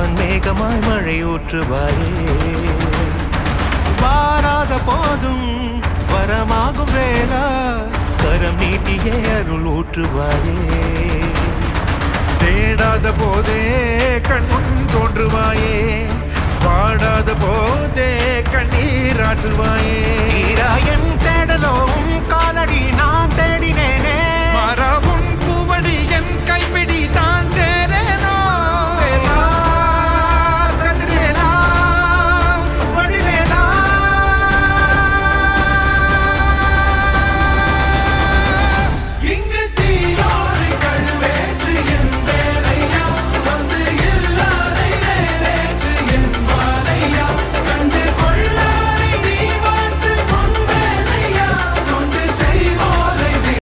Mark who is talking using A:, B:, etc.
A: வான் மேகமாய் மழை ஊற்றுவாயே வாராத போதும் வரமாகும் வேளா கரம் நீட்டியே அருள் ஊற்றுவாயே
B: தேடாத போதே கண்முன் தோன்றுவாயே பாடாத போதே கண்ணீராற்றுவாயே
A: தீரா என் தேடலோ காலடி நான் தேட